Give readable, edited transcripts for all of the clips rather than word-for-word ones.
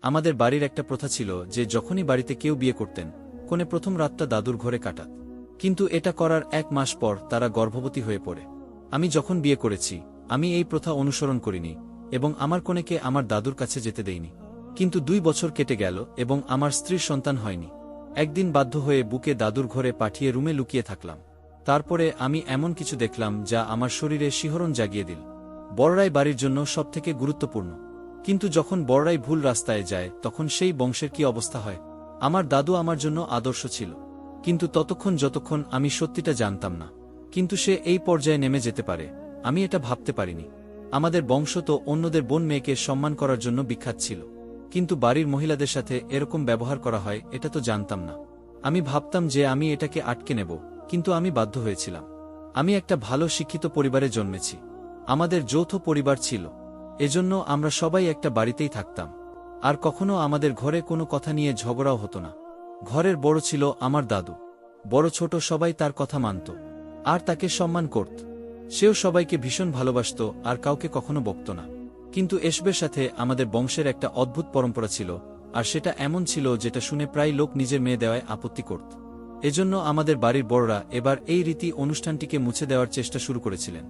আমাদের বাড়ির একটা প্রথা ছিল যে যখনই বাড়িতে কেউ বিয়ে করতেন কোণে প্রথম রাতটা দাদুর ঘরে কাটাত। কিন্তু এটা করার 1 মাস পর তারা গর্ভবতী হয়ে পড়ে। আমি যখন বিয়ে করেছি আমি এই প্রথা অনুসরণ করিনি এবং আমার কনেকে আমার দাদুর কাছে যেতে দেইনি। কিন্তু 2 বছর কেটে গেল এবং আমার স্ত্রীর সন্তান হয়নি। একদিন বাধ্য হয়ে বুকে দাদুর ঘরে পাঠিয়ে রুমে লুকিয়ে থাকলাম। তারপরে আমি এমন কিছু দেখলাম যা আমার শরীরে শিহরণ জাগিয়ে দিল। বড়রাই বাড়ির জন্য সবথেকে গুরুত্বপূর্ণ, কিন্তু যখন বড়রাই ভুল রাস্তায় যায় তখন সেই বংশের কি অবস্থা হয়। আমার দাদু আমার জন্য আদর্শ ছিল, কিন্তু যতক্ষণ আমি সত্যিটা জানতাম না। কিন্তু সে এই পর্যায়ে নেমে যেতে পারে আমি এটা ভাবতে পারিনি। আমাদের বংশ তো অন্যদের বোন মেয়েকে সম্মান করার জন্য বিখ্যাত ছিল, কিন্তু বাড়ির মহিলাদের সাথে এরকম ব্যবহার করা হয় এটা তো জানতাম না। আমি ভাবতাম যে আমি এটাকে আটকে নেব, কিন্তু আমি বাধ্য হয়েছিলাম। আমি একটা ভালো শিক্ষিত পরিবারে জন্মেছি। আমাদের যৌথ পরিবার ছিল, এজন্য আমরা সবাই একটা বাড়িতেই থাকতাম। আর কখনো আমাদের ঘরে কোনো কথা নিয়ে ঝগড়াও হতো না। ঘরের বড় ছিল আমার দাদু। বড় ছোট সবাই তার কথা মানত আর তাকে সম্মান করত। সেও সবাইকে ভীষণ ভালোবাসত আর কাউকে কখনো বকত না। কিন্তু এসবের সাথে আমাদের বংশের একটা অদ্ভুত পরম্পরা ছিল, আর সেটা এমন ছিল যেটা শুনে প্রায় লোক নিজের মেয়ে দেওয়ায় আপত্তি করত। এজন্য আমাদের বাড়ির বড়রা এবার এই রীতি অনুষ্ঠানটিকে মুছে দেওয়ার চেষ্টা শুরু করেছিলেন।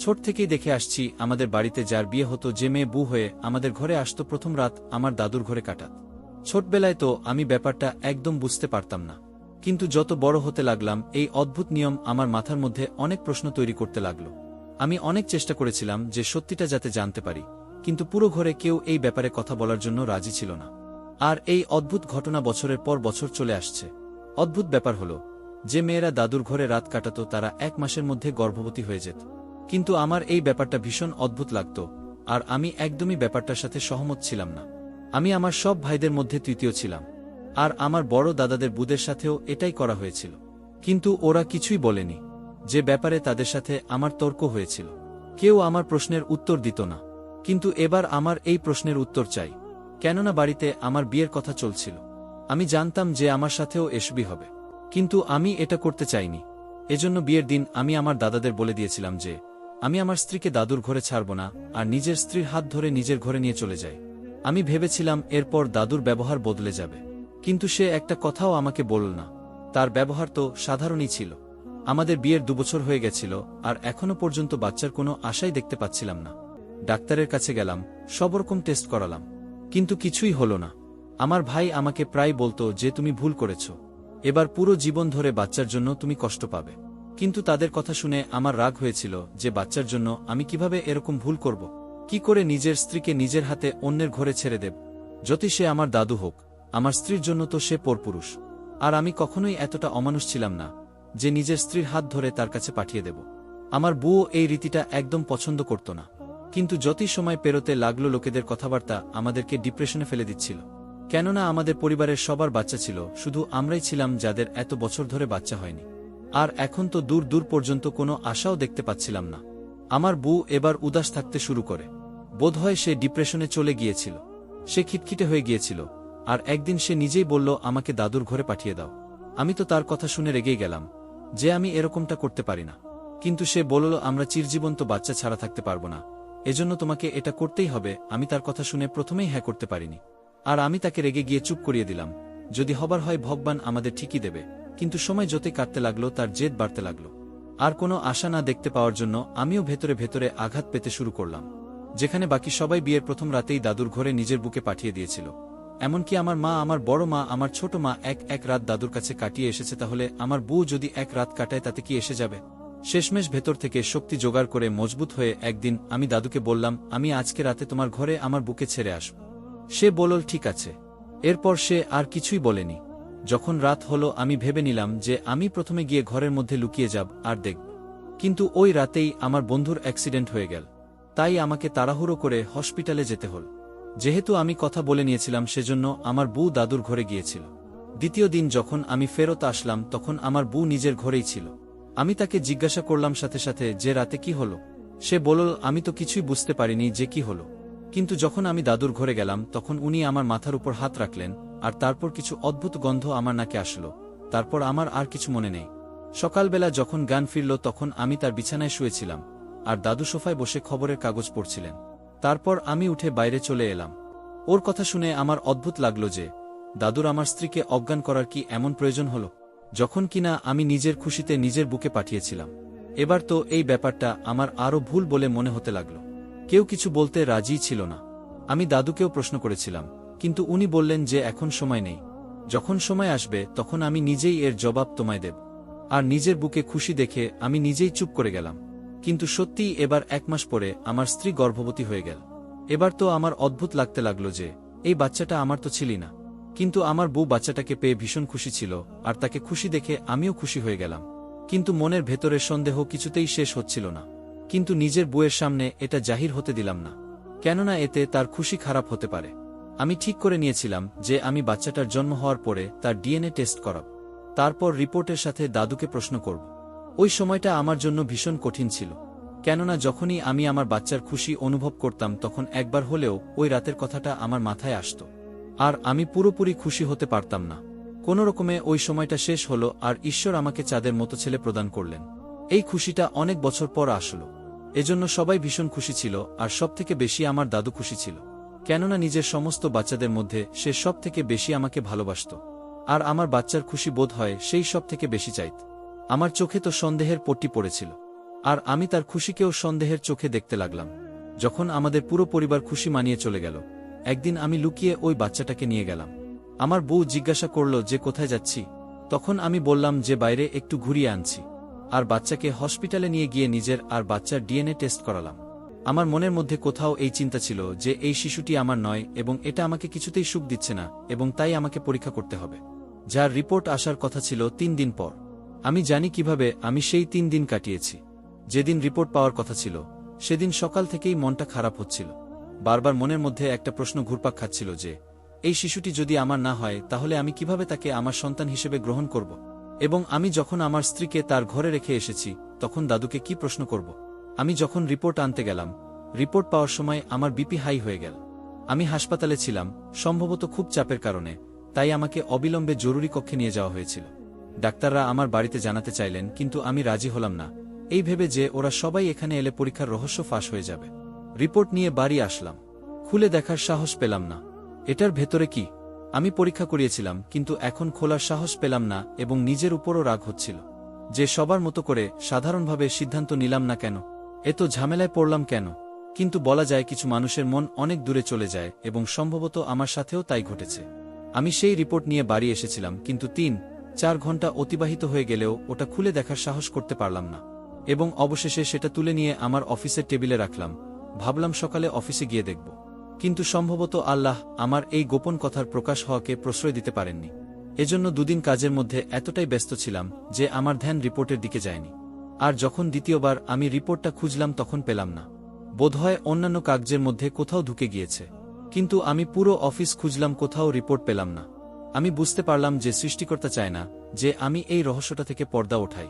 ছোট থেকেই দেখে আসছি আমাদের বাড়িতে যার বিয়ে হতো যে মেয়ে বউ হয়ে আমাদের ঘরে আসতো প্রথম রাত আমার দাদুর ঘরে কাটাত। ছোটবেলায় তো আমি ব্যাপারটা একদম বুঝতে পারতাম না, কিন্তু যত বড় হতে লাগলাম এই অদ্ভুত নিয়ম আমার মাথার মধ্যে অনেক প্রশ্ন তৈরি করতে লাগলো। আমি অনেক চেষ্টা করেছিলাম যে সত্যিটা যাতে জানতে পারি, কিন্তু পুরো ঘরে কেউ এই ব্যাপারে কথা বলার জন্য রাজি ছিল না। আর এই অদ্ভুত ঘটনা বছরের পর বছর চলে আসছে। অদ্ভুত ব্যাপার হলো যে মেয়েরা দাদুর ঘরে রাত কাটাত তারা 1 মাসের মধ্যে গর্ভবতী হয়ে যেত। কিন্তু আমার এই ব্যাপারটা ভীষণ অদ্ভুত লাগত, আর আমি একদমই ব্যাপারটার সাথে সহমত ছিলাম না। আমি আমার সব ভাইদের মধ্যে তৃতীয় ছিলাম, আর আমার বড় দাদাদের বুদের সাথেও এটাই করা হয়েছিল। কিন্তু ওরা কিছুই বলেনি, যে ব্যাপারে তাদের সাথে আমার তর্ক হয়েছিল। কেউ আমার প্রশ্নের উত্তর দিত না। কিন্তু এবার আমার এই প্রশ্নের উত্তর চাই, কেননা বাড়িতে আমার বিয়ের কথা চলছিল। আমি জানতাম যে আমার সাথেও এসবই হবে, কিন্তু আমি এটা করতে চাইনি। এজন্য বিয়ের দিন আমি আমার দাদাদের বলে দিয়েছিলাম যে আমি আমার স্ত্রীকে দাদুর ঘরে ছাড়ব না আর নিজের স্ত্রীর হাত ধরে নিজের ঘরে নিয়ে চলে যাই। আমি ভেবেছিলাম এরপর দাদুর ব্যবহার বদলে যাবে, কিন্তু সে একটা কথাও আমাকে বলল না। তার ব্যবহার তো সাধারণই ছিল। আমাদের বিয়ের 2 বছর হয়ে গেছিল আর এখনো পর্যন্ত বাচ্চার কোনো আশাই দেখতে পাচ্ছিলাম না। ডাক্তারের কাছে গেলাম, সব রকম টেস্ট করালাম, কিন্তু কিছুই হলো না। আমার ভাই আমাকে প্রায় বলতো যে তুমি ভুল করেছ, এবার পুরো জীবন ধরে বাচ্চার জন্য তুমি কষ্ট পাবে। কিন্তু তাদের কথা শুনে আমার রাগ হয়েছিল যে বাচ্চার জন্য আমি কিভাবে এরকম ভুল করব, কি করে নিজের স্ত্রীকে নিজের হাতে অন্যের ঘরে ছেড়ে দেব। যতই সে আমার দাদু হোক, আমার স্ত্রীর জন্য তো সে পরপুরুষ। আর আমি কখনোই এতটা অমানুষ ছিলাম না যে নিজের স্ত্রীর হাত ধরে তার কাছে পাঠিয়ে দেব। আমার বউও এই রীতিটা একদম পছন্দ করত না। কিন্তু যতই সময় পেরোতে লাগলো লোকেদের কথাবার্তা আমাদেরকে ডিপ্রেশনে ফেলে দিচ্ছিল। কেননা আমাদের পরিবারের সবার বাচ্চা ছিল, শুধু আমরাই ছিলাম যাদের এত বছর ধরে বাচ্চা হয়নি। আর এখন তো দূর দূর পর্যন্ত কোনো আশাও দেখতে পাচ্ছিলাম না। আমার বউ এবার উদাস থাকতে শুরু করে। বোধহয় সে ডিপ্রেশনে চলে গিয়েছিল। সে খিটখিটে হয়ে গিয়েছিল, আর একদিন সে নিজেই বলল আমাকে দাদুর ঘরে পাঠিয়ে দাও। আমি তো তার কথা শুনে রেগেই গেলাম যে আমি এরকমটা করতে পারি না। কিন্তু সে বলল আমরা চিরজীবন্ত বাচ্চা ছাড়া থাকতে পারবো না, এজন্য তোমাকে এটা করতেই হবে। আমি তার কথা শুনে প্রথমেই হ্যাঁ করতে পারিনি, আর আমি তাকে রেগে গিয়ে চুপ করিয়ে দিলাম। যদি হবার হয় ভগবান আমাদের ঠিকই দেবে। কিন্তু সময় যতই কাটতে লাগলো তার জেদ বাড়তে লাগলো। আর কোনো আশা না দেখতে পাওয়ার জন্য আমিও ভেতরে ভেতরে আঘাত পেতে শুরু করলাম। যেখানে বাকি সবাই বিয়ের প্রথম রাতেই দাদুর ঘরে নিজের বুকে পাঠিয়ে দিয়েছিল, এমনকি আমার মা, আমার বড় মা, আমার ছোট মা এক রাত দাদুর কাছে কাটিয়ে এসেছে, তাহলে আমার বউ যদি 1 রাত কাটায় তাতে কি এসে যাবে। শেষমেশ ভেতর থেকে শক্তি জোগাড় করে মজবুত হয়ে একদিন আমি দাদুকে বললাম আমি আজকে রাতে তোমার ঘরে আমার বুকে ছেড়ে আসব। সে বলল ঠিক আছে। এরপর সে আর কিছুই বলেনি। যখন রাত হলো আমি ভেবে নিলাম যে আমি প্রথমে গিয়ে ঘরের মধ্যে লুকিয়ে যাব আর দেখব। কিন্তু ওই রাতেই আমার বন্ধুর অ্যাক্সিডেন্ট হয়ে গেল, তাই আমাকে তাড়াহুড়ো করে হসপিটালে যেতে হল। যেহেতু আমি কথা বলে নিয়েছিলাম সেজন্য আমার বউ দাদুর ঘরে গিয়েছিল। দ্বিতীয় দিন যখন আমি ফেরত আসলাম তখন আমার বউ নিজের ঘরেই ছিল। আমি তাকে জিজ্ঞাসা করলাম সাথে সাথে যে রাতে কি হলো। সে বলল আমি তো কিছুই বুঝতে পারিনি যে কি হলো। কিন্তু যখন আমি দাদুর ঘরে গেলাম তখন উনি আমার মাথার উপর হাত রাখলেন, আর তারপর কিছু অদ্ভুত গন্ধ আমার নাকে আসলো। তারপর আমার আর কিছু মনে নেই। সকালবেলা যখন জ্ঞান ফিরল তখন আমি তার বিছানায় শুয়েছিলাম, আর দাদু সোফায় বসে খবরের কাগজ পড়ছিলেন। তারপর আমি উঠে বাইরে চলে এলাম। ওর কথা শুনে আমার অদ্ভুত লাগলো যে দাদুর আমার স্ত্রীকে অজ্ঞান করার কি এমন প্রয়োজন হলো, যখন কিনা আমি নিজের খুশিতে নিজের বুকে পাঠিয়েছিলাম। এবার তো এই ব্যাপারটা আমার আরও ভুল বলে মনে হতে লাগল। কেউ কিছু বলতে রাজি ছিল না। আমি দাদুকেও প্রশ্ন করেছিলাম, কিন্তু উনি বললেন যে এখন সময় নেই, যখন সময় আসবে তখন আমি নিজেই এর জবাব তোমায় দেব। আর নিজের বুকে খুশি দেখে আমি নিজেই চুপ করে গেলাম। কিন্তু সত্যিই এবার 1 মাস পরে আমার স্ত্রী গর্ভবতী হয়ে গেল। এবার তো আমার অদ্ভুত লাগতে লাগলো যে এই বাচ্চাটা আমার তো ছিলই না, কিন্তু আমার বউ বাচ্চাটাকে পেয়ে ভীষণ খুশি ছিল, আর তাকে খুশি দেখে আমিও খুশি হয়ে গেলাম। কিন্তু মনের ভেতরের সন্দেহ কিছুতেই শেষ হচ্ছিল না। কিন্তু নিজের বউয়ের সামনে এটা জাহির হতে দিলাম না, কেননা এতে তার খুশি খারাপ হতে পারে। আমি ঠিক করে নিয়েছিলাম যে আমি বাচ্চাটার জন্ম হওয়ার পরে তার ডিএনএ টেস্ট করাব, তারপর রিপোর্টের সাথে দাদুকে প্রশ্ন করব। ওই সময়টা আমার জন্য ভীষণ কঠিন ছিল, কেননা যখনই আমি আমার বাচ্চার খুশি অনুভব করতাম তখন একবার হলেও ওই রাতের কথাটা আমার মাথায় আসত, আর আমি পুরোপুরি খুশি হতে পারতাম না। কোনোরকমে ওই সময়টা শেষ হলো, আর ঈশ্বর আমাকে চাঁদের মতো ছেলে প্রদান করলেন। এই খুশিটা অনেক বছর পর আসলো, এজন্য সবাই ভীষণ খুশি ছিল, আর সবথেকে বেশি আমার দাদু খুশি ছিল, কেননা নিজের সমস্ত বাচ্চাদের মধ্যে সে সব থেকে বেশি আমাকে ভালোবাসত, আর আমার বাচ্চার খুশি বোধ হয় সেই সব থেকে বেশি চাইত। আমার চোখে তো সন্দেহের পট্টি পড়েছিল, আর আমি তার খুশিকেও সন্দেহের চোখে দেখতে লাগলাম। যখন আমাদের পুরো পরিবার খুশি মানিয়ে চলে গেল, একদিন আমি লুকিয়ে ওই বাচ্চাটাকে নিয়ে গেলাম। আমার বউ জিজ্ঞাসা করল যে কোথায় যাচ্ছি। তখন আমি বললাম যে বাইরে একটু ঘুরিয়ে আনছি, আর বাচ্চাকে হসপিটালে নিয়ে গিয়ে নিজের আর বাচ্চার ডিএনএ টেস্ট করালাম। আমার মনের মধ্যে কোথাও এই চিন্তা ছিল যে এই শিশুটি আমার নয়, এবং এটা আমাকে কিছুতেই সুখ দিচ্ছে না, এবং তাই আমাকে পরীক্ষা করতে হবে, যার রিপোর্ট আসার কথা ছিল 3 দিন পর। আমি জানি কিভাবে আমি সেই 3 দিন কাটিয়েছি। যেদিন রিপোর্ট পাওয়ার কথা ছিল সেদিন সকাল থেকেই মনটা খারাপ হচ্ছিল। বারবার মনের মধ্যে একটা প্রশ্ন ঘুরপাক খাচ্ছিল যে এই শিশুটি যদি আমার না হয় তাহলে আমি কিভাবে তাকে আমার সন্তান হিসেবে গ্রহণ করব, এবং আমি যখন আমার স্ত্রীকে তার ঘরে রেখে এসেছি তখন দাদুকে কি প্রশ্ন করব। আমি যখন রিপোর্ট আনতে গেলাম, রিপোর্ট পাওয়ার সময় আমার বিপি হাই হয়ে গেল। আমি হাসপাতালে ছিলাম, সম্ভবত খুব চাপের কারণে, তাই আমাকে অবিলম্বে জরুরি কক্ষে নিয়ে যাওয়া হয়েছিল। ডাক্তাররা আমার বাড়িতে জানাতে চাইলেন, কিন্তু আমি রাজি হলাম না, এই ভেবে যে ওরা সবাই এখানে এলে পরীক্ষার রহস্য ফাঁস হয়ে যাবে। রিপোর্ট নিয়ে বাড়ি আসলাম, খুলে দেখার সাহস পেলাম না এটার ভেতরে কি। আমি পরীক্ষা করিয়েছিলাম, কিন্তু এখন খোলার সাহস পেলাম না, এবং নিজের উপরও রাগ হচ্ছিল যে সবার মতো করে সাধারণভাবে সিদ্ধান্ত নিলাম না কেন, এত ঝামেলায় পড়লাম কেন। কিন্তু বলা যায় কিছু মানুষের মন অনেক দূরে চলে যায়, এবং সম্ভবত আমার সাথেও তাই ঘটেছে। আমি সেই রিপোর্ট নিয়ে বাড়ি এসেছিলাম, কিন্তু 3-4 ঘন্টা অতিবাহিত হয়ে গেলেও ওটা খুলে দেখার সাহস করতে পারলাম না, এবং অবশেষে সেটা তুলে নিয়ে আমার অফিসের টেবিলে রাখলাম। ভাবলাম সকালে অফিসে গিয়ে দেখব, কিন্তু সম্ভবত আল্লাহ আমার এই গোপন কথার প্রকাশ হওয়াকে প্রশ্রয় দিতে পারেননি। এজন্য 2 দিন কাজের মধ্যে এতটাই ব্যস্ত ছিলাম যে আমার ধ্যান রিপোর্টের দিকে যায়নি। আর যখন দ্বিতীয়বার আমি রিপোর্টটা খুঁজলাম তখন পেলাম না। বোধহয় অন্যান্য কাগজের মধ্যে কোথাও ঢুকে গিয়েছে, কিন্তু আমি পুরো অফিস খুঁজলাম, কোথাও রিপোর্ট পেলাম না। আমি বুঝতে পারলাম যে সৃষ্টিকর্তা চায় না যে আমি এই রহস্যটা থেকে পর্দা ওঠাই।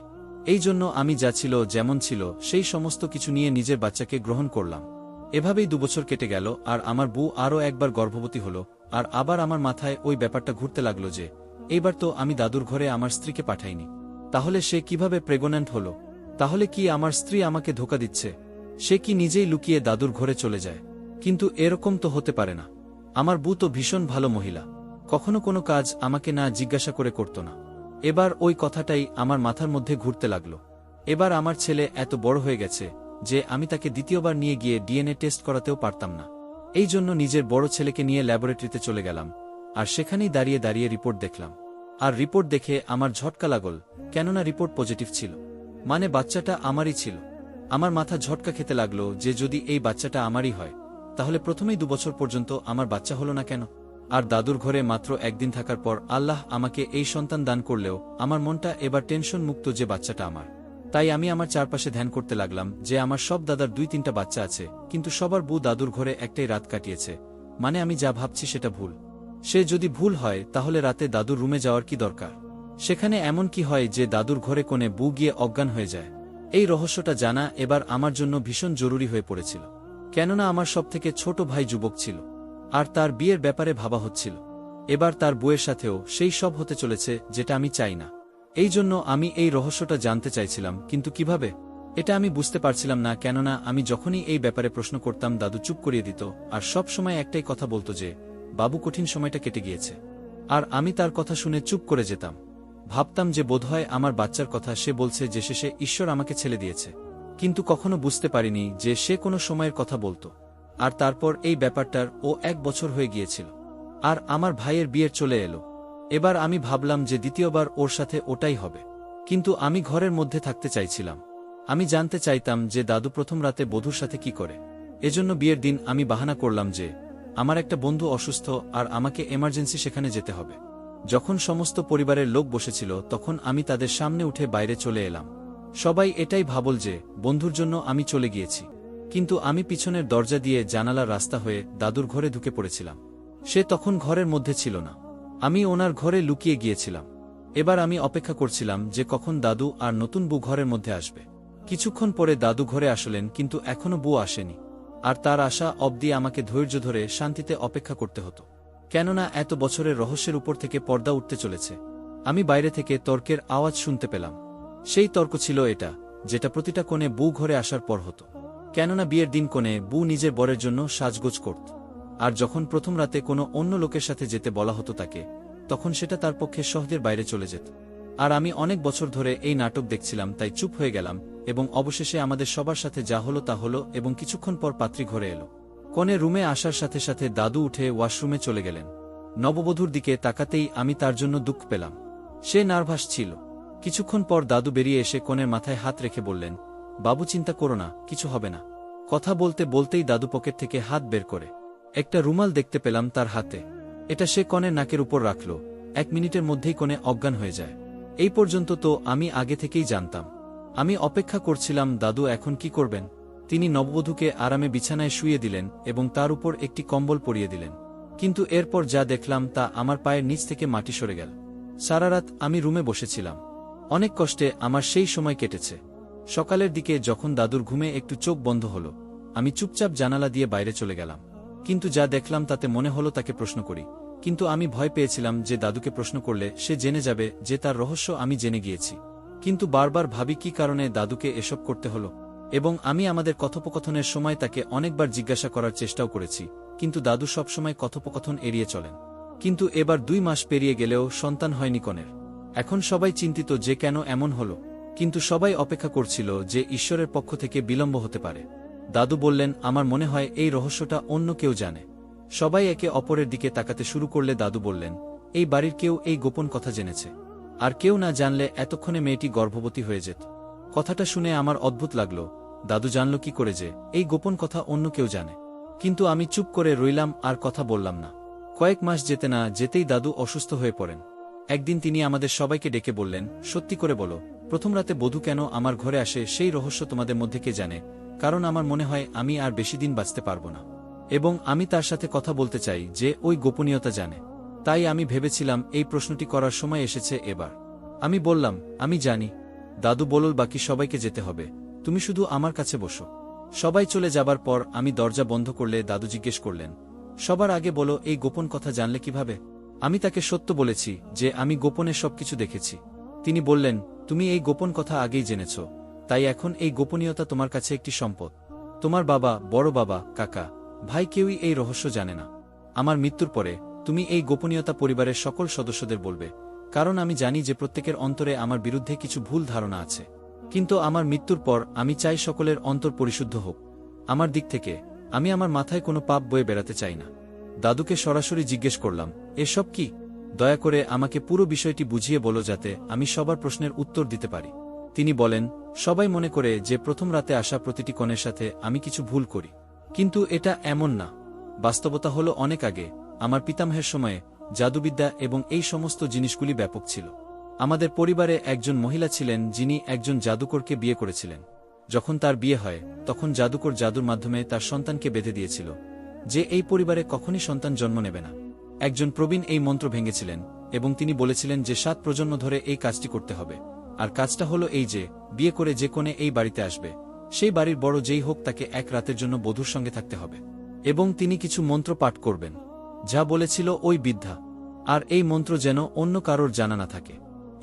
এই জন্য আমি যা ছিল যেমন ছিল সেই সমস্ত কিছু নিয়ে নিজের বাচ্চাকে গ্রহণ করলাম। এভাবেই 2 বছর কেটে গেল, আর আমার বউ আরও একবার গর্ভবতী হল। আর আবার আমার মাথায় ওই ব্যাপারটা ঘুরতে লাগলো যে এইবার তো আমি দাদুর ঘরে আমার স্ত্রীকে পাঠাইনি, তাহলে সে কিভাবে প্রেগন্যান্ট হল? তাহলে কি আমার স্ত্রী আমাকে ধোঁকা দিচ্ছে? সে কি নিজেই লুকিয়ে দাদুর ঘরে চলে যায়? কিন্তু এরকম তো হতে পারে না। আমার বউ তো ভীষণ ভালো মহিলা, কখনো কোনো কাজ আমাকে না জিজ্ঞাসা করে করত না। এবার ওই কথাটাই আমার মাথার মধ্যে ঘুরতে লাগলো। এবার আমার ছেলে এত বড় হয়ে গেছে যে আমি তাকে দ্বিতীয়বার নিয়ে গিয়ে ডিএনএ টেস্ট করাতেও পারতাম না। এই জন্য নিজের বড় ছেলেকে নিয়ে ল্যাবরেটরিতে চলে গেলাম, আর সেখানেই দাঁড়িয়ে দাঁড়িয়ে রিপোর্ট দেখলাম। আর রিপোর্ট দেখে আমার ঝটকা লাগল, কেননা রিপোর্ট পজিটিভ ছিল, মানে বাচ্চাটা আমারই ছিল। আমার মাথা ঝটকা খেতে লাগলো যে যদি এই বাচ্চাটা আমারই হয় তাহলে প্রথমেই 2 বছর পর্যন্ত আমার বাচ্চা হলো না কেন? আর দাদুর ঘরে মাত্র 1 দিন থাকার পর আল্লাহ আমাকে এই সন্তান দান করলেও আমার মনটা এবার টেনশন মুক্ত যে বাচ্চাটা আমার। তাই আমি আমার চারপাশে ধ্যান করতে লাগলাম যে আমার সব দাদার 2-3টা বাচ্চা আছে, কিন্তু সবার বউ দাদুর ঘরে একটাই রাত কাটিয়েছে, মানে আমি যা ভাবছি সেটা ভুল। সে যদি ভুল হয় তাহলে রাতে দাদুর রুমে যাওয়ার কি দরকার? সেখানে এমন কি হয় যে দাদুর ঘরে কোণে বউ গিয়ে অজ্ঞান হয়ে যায়? এই রহস্যটা জানা এবার আমার জন্য ভীষণ জরুরি হয়ে পড়েছিল, কেননা আমার সবথেকে ছোট ভাই যুবক ছিল, আর তার বিয়ের ব্যাপারে ভাবা হচ্ছিল। এবার তার বউয়ের সাথেও সেই সব হতে চলেছে যেটা আমি চাই না। এই জন্য আমি এই রহস্যটা জানতে চাইছিলাম, কিন্তু কিভাবে? এটা আমি বুঝতে পারছিলাম না, কেননা আমি যখনই এই ব্যাপারে প্রশ্ন করতাম দাদু চুপ করিয়ে দিত আর সব সময় একটাই কথা বলতো যে বাবু কঠিন সময়টা কেটে গিয়েছে। আর আমি তার কথা শুনে চুপ করে যেতাম। ভাবতাম যে বোধহয় আমার বাচ্চার কথা সে বলছে, যে শেষে ঈশ্বর আমাকে ছেলে দিয়েছে। কিন্তু কখনো বুঝতে পারিনি যে সে কোনো সময়ের কথা বলতো। আর তারপর এই ব্যাপারটার 1 বছর হয়ে গিয়েছিল, আর আমার ভাইয়ের বিয়ের চলে এলো। এবার আমি ভাবলাম যে দ্বিতীয়বার ওর সাথে ওটাই হবে। কিন্তু আমি ঘরের মধ্যে থাকতে চাইছিলাম। আমি জানতে চাইতাম যে দাদু প্রথম রাতে বধূর সাথে কি করে। এজন্য বিয়ের দিন আমি বাহানা করলাম যে আমার একটা বন্ধু অসুস্থ আর আমাকে এমার্জেন্সি সেখানে যেতে হবে। যখন সমস্ত পরিবারের লোক বসেছিল তখন আমি তাদের সামনে উঠে বাইরে চলে এলাম। সবাই এটাই ভাবল যে বন্ধুর জন্য আমি চলে গিয়েছি। কিন্তু আমি পিছনের দরজা দিয়ে জানালার রাস্তা হয়ে দাদুর ঘরে ঢুকে পড়েছিলাম। সে তখন ঘরের মধ্যে ছিল না। আমি ওনার ঘরে লুকিয়ে গিয়েছিলাম। এবার আমি অপেক্ষা করছিলাম যে কখন দাদু আর নতুন বউ ঘরের মধ্যে আসবে। কিছুক্ষণ পরে দাদু ঘরে আসলেন, কিন্তু এখনো বউ আসেনি। আর তার আশা অবধি আমাকে ধৈর্য ধরে শান্তিতে অপেক্ষা করতে হতো, কেননা এত বছরের রহস্যের উপর থেকে পর্দা উঠতে চলেছে। আমি বাইরে থেকে তর্কের আওয়াজ শুনতে পেলাম। সেই তর্ক ছিল এটা, যেটা প্রতিটা কোণে বউ ঘরে আসার পর হতো। কেননা বিয়ের দিন কোণে বউ নিজের বরের জন্য সাজগোজ করত। আর যখন প্রথম রাতে কোনো অন্য লোকের সাথে যেতে বলা হতো তাকে, তখন সেটা তার পক্ষে সহ্যের বাইরে চলে যেত। আর আমি অনেক বছর ধরে এই নাটক দেখছিলাম, তাই চুপ হয়ে গেলাম। এবং অবশেষে আমাদের সবার সাথে যা হলো তা হলো, এবং কিছুক্ষণ পর পাত্রী ঘরে এলো। কনে রুমে আসার সাথে সাথে দাদু উঠে ওয়াশরুমে চলে গেলেন। নববধূর দিকে তাকাতেই আমি তার জন্য দুঃখ পেলাম। সে নার্ভাস ছিল। কিছুক্ষণ পর দাদু বেরিয়ে এসে কনের মাথায় হাত রেখে বললেন, বাবু চিন্তা করো না, কিছু হবে না। কথা বলতে বলতেই দাদু পকেট থেকে হাত বের করে একটা রুমাল দেখতে পেলাম তার হাতে। এটা সে কনের নাকের উপর রাখল। 1 মিনিটের মধ্যেই কনে অজ্ঞান হয়ে যায়। এই পর্যন্ত তো আমি আগে থেকেই জানতাম। আমি অপেক্ষা করছিলাম দাদু এখন কি করবেন। তিনি নববধূকে আরামে বিছানায় শুইয়ে দিলেন এবং তার উপর একটি কম্বল পরিয়ে দিলেন। কিন্তু এরপর যা দেখলাম তা আমার পায়ের নিচ থেকে মাটি সরে গেল। সারা রাত আমি রুমে বসেছিলাম। অনেক কষ্টে আমার সেই সময় কেটেছে। সকালের দিকে যখন দাদুর ঘুমে একটু চোখ বন্ধ হলো, আমি চুপচাপ জানালা দিয়ে বাইরে চলে গেলাম। কিন্তু যা দেখলাম তাতে মনে হলো তাকে প্রশ্ন করি। কিন্তু আমি ভয় পেয়েছিলাম যে দাদুকে প্রশ্ন করলে সে জেনে যাবে যে তার রহস্য আমি জেনে গিয়েছি। কিন্তু বারবার ভাবি কি কারণে দাদুকে এসব করতে হলো। এবং আমি আমাদের কথোপকথনের সময় তাকে অনেকবার জিজ্ঞাসা করার চেষ্টাও করেছি, কিন্তু দাদু সবসময় কথোপকথন এড়িয়ে চলেন। কিন্তু এবার 2 মাস পেরিয়ে গেলেও সন্তান হয়নি কনের। এখন সবাই চিন্তিত যে কেন এমন হলো। কিন্তু সবাই অপেক্ষা করছিল যে ঈশ্বরের পক্ষ থেকে বিলম্ব হতে পারে। দাদু বললেন, আমার মনে হয় এই রহস্যটা অন্য কেউ জানে। সবাই একে অপরের দিকে তাকাতে শুরু করলে দাদু বললেন, এই বাড়ির কেউ এই গোপন কথা জেনেছে। আর কেউ না জানলে এতক্ষণে মেয়েটি গর্ভবতী হয়ে যেত। কথাটা শুনে আমার অদ্ভুত লাগলো। দাদু জানল কি করে যে এই গোপন কথা অন্য কেউ জানে। কিন্তু আমি চুপ করে রইলাম আর কথা বললাম না। কয়েক মাস যেতে না যেতেই দাদু অসুস্থ হয়ে পড়েন। একদিন তিনি আমাদের সবাইকে ডেকে বললেন, সত্যি করে বলো, প্রথম রাতে বধূ কেন আমার ঘরে আসে সেই রহস্য তোমাদের মধ্যে কে জানে? কারণ আমার মনে হয় আমি আর বেশি দিন বাঁচতে পারবো না। এবং আমি তার সাথে কথা বলতে চাই যে ওই গোপনীয়তা জানে। তাই আমি ভেবেছিলাম এই প্রশ্নটি করার সময় এসেছে এবার। আমি বললাম, আমি জানি। দাদু বলল, বাকি সবাইকে যেতে হবে, তুমি শুধু আমার কাছে বসো। সবাই চলে যাবার পর আমি দরজা বন্ধ করলে দাদু জিজ্ঞেস করলেন, সবার আগে বলো এই গোপন কথা জানলে কিভাবে? আমি তাকে সত্য বলেছি যে আমি গোপনে সবকিছু দেখেছি। তিনি বললেন, তুমি এই গোপন কথা আগেই জেনেছ, তাই এখন এই গোপনীয়তা তোমার কাছে একটি সম্পদ। তোমার বাবা, বড় বাবা, কাকা, ভাই কেউই এই রহস্য জানে না। আমার মৃত্যুর পরে তুমি এই গোপনীয়তা পরিবারের সকল সদস্যদের বলবে, কারণ আমি জানি যে প্রত্যেকের অন্তরে আমার বিরুদ্ধে কিছু ভুল ধারণা আছে। কিন্তু আমার মৃত্যুর পর আমি চাই সকলের অন্তর পরিশুদ্ধ হোক। আমার দিক থেকে আমি আমার মাথায় কোনো পাপ বয়ে বেড়াতে চাই না। দাদুকে সরাসরি জিজ্ঞেস করলাম, এসব কি? দয়া করে আমাকে পুরো বিষয়টি বুঝিয়ে বলো যাতে আমি সবার প্রশ্নের উত্তর দিতে পারি। তিনি বলেন, সবাই মনে করে যে প্রথম রাতে আসা প্রতিটি কনের সাথে আমি কিছু ভুল করি। কিন্তু এটা এমন না। বাস্তবতা হলো অনেক আগে আমার পিতামহের সময়ে জাদুবিদ্যা এবং এই সমস্ত জিনিসগুলি ব্যাপক ছিল। আমাদের পরিবারে একজন মহিলা ছিলেন যিনি একজন জাদুকরকে বিয়ে করেছিলেন। যখন তার বিয়ে হয় তখন জাদুকর জাদুর মাধ্যমে তার সন্তানকে বেঁধে দিয়েছিল যে এই পরিবারে কখনই সন্তান জন্ম নেবে না। একজন প্রবীণ এই মন্ত্র ভেঙেছিলেন এবং তিনি বলেছিলেন যে 7 প্রজন্ম ধরে এই কাজটি করতে হবে। আর কাজটা হলো এই যে বিয়ে করে যে কোণে এই বাড়িতে আসবে সেই বাড়ির বড় যেই হোক তাকে 1 রাতের জন্য বধূর সঙ্গে থাকতে হবে এবং তিনি কিছু মন্ত্র পাঠ করবেন যা বলেছিল ওই বৃদ্ধা। আর এই মন্ত্র যেন অন্য কারোর জানা না থাকে।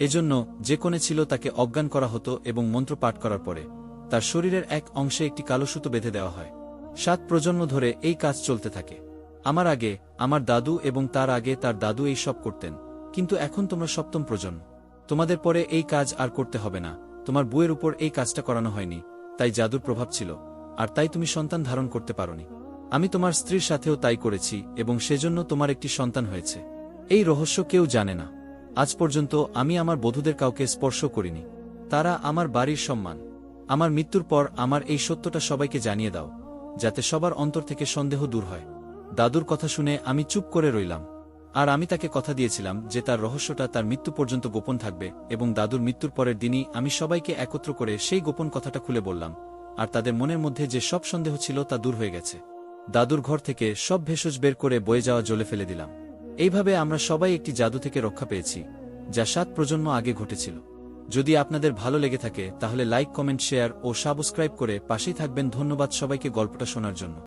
এজন্য যে কোণে ছিল তাকে অজ্ঞান করা হতো এবং মন্ত্র পাঠ করার পরে তার শরীরের এক অংশে একটি কালো সুতো বেঁধে দেওয়া হয়। 7 প্রজন্ম ধরে এই কাজ চলতে থাকে। আমার আগে আমার দাদু এবং তার আগে তার দাদু এই সব করতেন, কিন্তু এখন তোমরা 7ম প্রজন্ম। তোমাদের পরে এই কাজ আর করতে হবে না। তোমার বউয়ের উপর এই কাজটা করানো হয়নি, তাই জাদুর প্রভাব ছিল, আর তাই তুমি সন্তান ধারণ করতে পারোনি। আমি তোমার স্ত্রীর সাথেও তাই করেছি এবং সেজন্য তোমার একটি সন্তান হয়েছে। এই রহস্য কেউ জানে না। আজ পর্যন্ত আমি আমার বধূদের কাউকে স্পর্শ করিনি। তারা আমার বাড়ির সম্মান। আমার মৃত্যুর পর আমার এই সত্যটা সবাইকে জানিয়ে দাও, যাতে সবার অন্তর থেকে সন্দেহ দূর হয়। দাদুর কথা শুনে আমি চুপ করে রইলাম। আর আমি তাকে কথা দিয়েছিলাম যে তার রহস্যটা তার মৃত্যু পর্যন্ত গোপন থাকবে, এবং দাদুর মৃত্যুর পরের দিনই আমি সবাইকে একত্র করে সেই গোপন কথাটা খুলে বললাম, আর তাদের মনের মধ্যে যে সব সন্দেহ ছিল তা দূর হয়ে গেছে। দাদুর ঘর থেকে সব ভেষজ বের করে বয়ে যাওয়া জলে ফেলে দিলাম। এইভাবে আমরা সবাই একটি জাদু থেকে রক্ষা পেয়েছি, যা 7 প্রজন্ম আগে ঘটেছিল। যদি আপনাদের ভালো লেগে থাকে তাহলে লাইক, কমেন্ট, শেয়ার ও সাবস্ক্রাইব করে পাশেই থাকবেন। ধন্যবাদ সবাইকে গল্পটা শোনার জন্য।